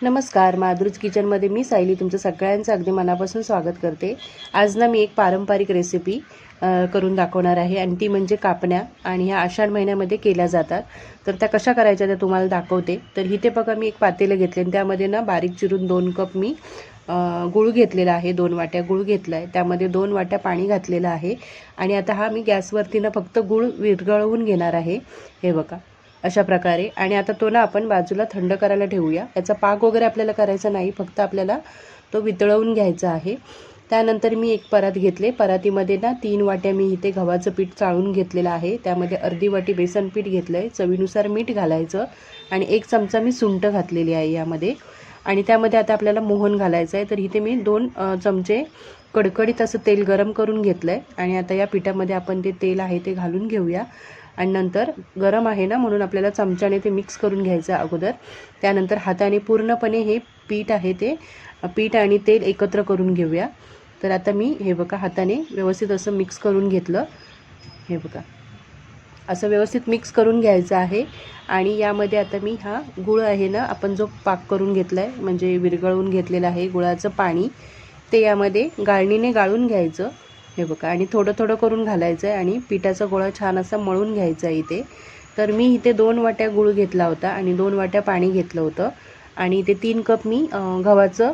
नमस्कार, माधुरीज किचनमध्ये मी सायली तुमचं सगळ्यांचं अगदी मनापासून स्वागत करते। आज ना मी एक पारंपरिक रेसिपी करून दाखवणार आहे आणि ती म्हणजे कापण्या आणि ह्या आषाढ महिन्यामध्ये केल्या जातात। तर त्या कशा करायच्या ते तुम्हाला दाखवते। तर इथे बघा मी एक पातेलं घेतले आणि त्यामध्ये ना बारीक चिरून 2 कप मी गूळ घेतलेला आहे। 2 वाट्या गूळ घेतला आहे, त्यामध्ये 2 वाट्या पाणी घातलेलं आहे आणि आता हा मी गॅसवरती ना फक्त गूळ विरघळवून घेणार आहे। हे बघा अशा प्रकारे। आणि आता तो ना आपण बाजूला थंड करायला ठेवूया। याचा पाक वगैरे आपल्याला करायचा नाही, फक्त आपल्याला तो वितळवून घ्यायचा आहे। त्यानंतर मी एक परात घेतले, परातीमध्ये ना 3 वाट्या मी इथे गव्हाचं पीठ चाळून घेतलेलं आहे। त्यामध्ये अर्धी वाटी बेसन पीठ घेतलंय, चवीनुसार मीठ घालायचं आणि 1 चमचा मी सुंठ घातलेली आहे यामध्ये। आणि त्यामध्ये आता आपल्याला मोहन घालायचं आहे। तर इथे मी 2 चमचे कडकडीत असं तेल गरम करून घेतलंय आणि आता या पिठामध्ये आपण ते तेल आहे ते घालून घेऊया आणि नंतर गरम आहे ना म्हणून आपल्याला चमच्याने ते मिक्स करून घ्यायचं अगोदर। त्यानंतर हाताने पूर्णपणे हे पीठ आहे ते पीठ आणि तेल एकत्र करून घेऊया। तर आता मी हे बघा हाताने व्यवस्थित असं मिक्स करून घेतलं। हे बघा असं व्यवस्थित मिक्स करून घ्यायचं आहे आणि यामध्ये आता मी हा गूळ आहे ना आपण जो पाक करून घेतलाय म्हणजे विरघळवून घेतलेलं आहे गुळाचं पाणी, ते यामध्ये गाळणीने गाळून घ्यायचं। हे बघा आणि थोडं थोडं करून घालायचं आहे आणि पिठाचा गोळा छान असा मळून घ्यायचा आहे इथे। तर मी इथे 2 वाट्या गूळ घेतला होता आणि 2 वाट्या पाणी घेतलं होतं आणि इथे 3 कप मी गव्हाचं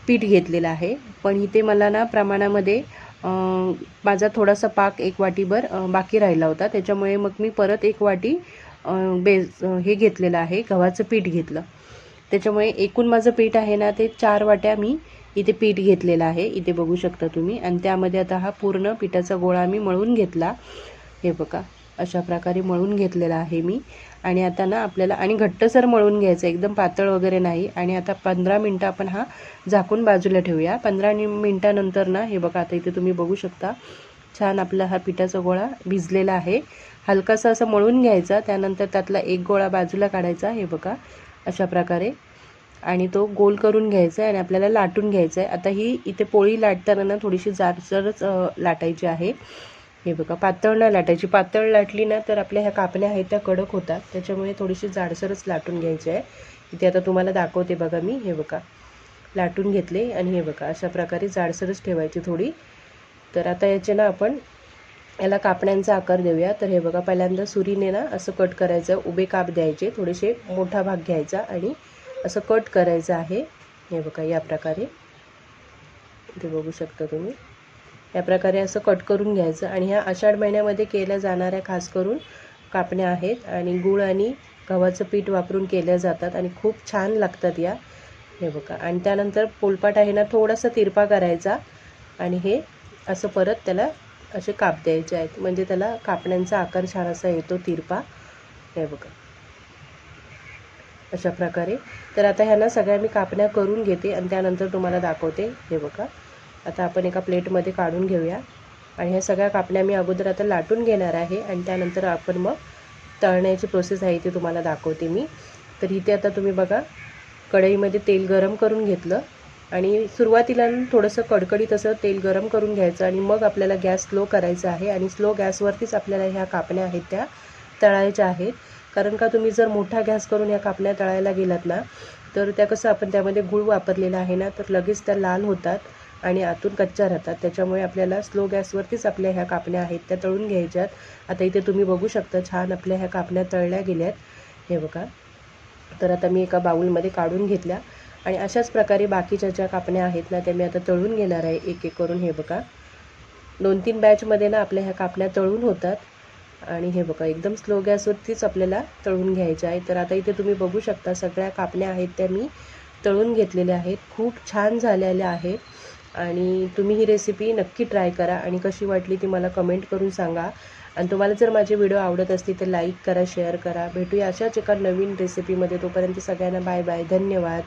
पीठ घेतलेलं आहे। पण इथे मला ना प्रमाणामध्ये माझा थोडासा पाक 1 वाटीभर बाकी राहिला होता, त्याच्यामुळे मग मी परत 1 वाटी हे घेतलेलं आहे गव्हाचं पीठ घेतलं। त्याच्यामुळे एकूण माझं पीठ आहे ना ते 4 वाट्या मी इथे पीठ घेतलेलं आहे, इथे बघू शकता तुम्ही। आणि त्यामध्ये आता हा पूर्ण पिठाचा गोळा मी मळून घेतला। हे बघा अशा प्रकारे मळून घेतलेला आहे मी। आणि आता ना आपल्याला आणि घट्टसर मळून घ्यायचं, एकदम पातळ वगैरे नाही। आणि आता 15 मिनटं आपण हा झाकून बाजूला ठेवूया। 15 मिनटानंतर ना हे बघा आता इथे तुम्ही बघू शकता छान आपला हा पिठाचा गोळा भिजलेला आहे। हलकासा असं मळून घ्यायचा, त्यानंतर त्यातला एक गोळा बाजूला काढायचा। हे बघा अशा प्रकारे आणि तो गोल करून घ्यायचा आहे आणि आपल्याला लाटून घ्यायचं आहे। आता ही इथे पोळी लाटताना ना थोडीशी जाडसरच लाटायची आहे। हे बघा पातळ नाही लाटायची, पातळ लाटली ना तर आपल्या ह्या कापण्या आहेत त्या कडक होतात, त्याच्यामुळे थोडीशी जाडसरच लाटून घ्यायची आहे। इथे आता तुम्हाला दाखवते बघा मी। हे बघा लाटून घेतले आणि हे बघा अशा प्रकारे जाडसरच ठेवायची थोडी। तर आता याचे ना आपण याला कापण्यांचा आकार देऊया। तर हे बघा पहिल्यांदा सुरीने ना असं कट करायचं, उभे काप द्यायचे, थोडेसे मोठा भाग घ्यायचा आणि असं कट करायचं आहे। हे बघा या प्रकारे इथे बघू शकता तुम्ही, या प्रकारे असं कट करून घ्यायचं। आणि ह्या आषाढ महिन्यामध्ये केल्या जाणाऱ्या खास करून कापण्या आहेत आणि गूळ आणि गव्हाचं पीठ वापरून केल्या जातात आणि खूप छान लागतात या। हे बघा आणि त्यानंतर पोलपाट आहे ना थोडासा तिरपा करायचा आणि हे असं परत त्याला असे काप द्यायचे आहेत, म्हणजे त्याला कापण्यांचा आकार छान असा येतो तिरपा। हे बघा अशा प्रकारे। तर आता ह्याला सगळ्या मी कापण्या करून घेते आणि त्यानंतर तुम्हाला दाखवते। हे बघा आता आपण एका प्लेटमध्ये काढून घेऊया आणि ह्या सगळ्या कापण्या मी अगोदर आता लाटून घेणार आहे आणि त्यानंतर आपण मग तळण्याची प्रोसेस आहे ती तुम्हाला दाखवते मी। तर इथे आता तुम्ही बघा कढईमध्ये तेल गरम करून घेतलं आणि सुरुवातीला थोडंसं कडकडीत असं तेल गरम करून घ्यायचं आणि मग आपल्याला गॅस स्लो करायचा आहे आणि स्लो गॅसवरतीच आपल्याला ह्या कापण्या आहेत त्या तळायच्या आहेत। कारण का तुम्ही जर मोठा गॅस करून ह्या कापण्या तळायला गेलात ना तर त्या कसं आपण त्यामध्ये गूळ वापरलेला आहे ना तर लगेच त्या लाल होतात आणि आतून कच्च्या राहतात, त्याच्यामुळे आपल्याला स्लो गॅसवरतीच आपल्या ह्या कापण्या आहेत त्या तळून घ्यायच्यात। आता इथे तुम्ही बघू शकता छान आपल्या ह्या कापण्या तळल्या गेल्यात। हे बघा तर आता मी एका बाउलमध्ये काढून घेतल्या आणि अशाच प्रकारे बाकीच्या ज्या कापण्या आहेत ना त्या मी आता तळून घेणार आहे एक एक करून। हे बघा 2-3 बॅचमध्ये ना आपल्या ह्या कापण्या तळून होतात आणि हे बघा एकदम स्लो गॅसवरतीच आपल्याला तळून घ्यायच्या आहे। तर आता इथे तुम्ही बघू शकता सगळ्या कापण्या आहेत त्या मी तळून घेतलेल्या आहेत, खूप छान झालेल्या आहेत। आणि तुम्ही ही रेसिपी नक्की ट्राय करा आणि कशी वाटली ती मला कमेंट करून सांगा। आणि तुम्हाला जर माझे व्हिडिओ आवडत असतील तर लाईक करा, शेअर करा। भेटूया अशाच एका नवीन रेसिपीमध्ये, तोपर्यंत सगळ्यांना बाय बाय, धन्यवाद।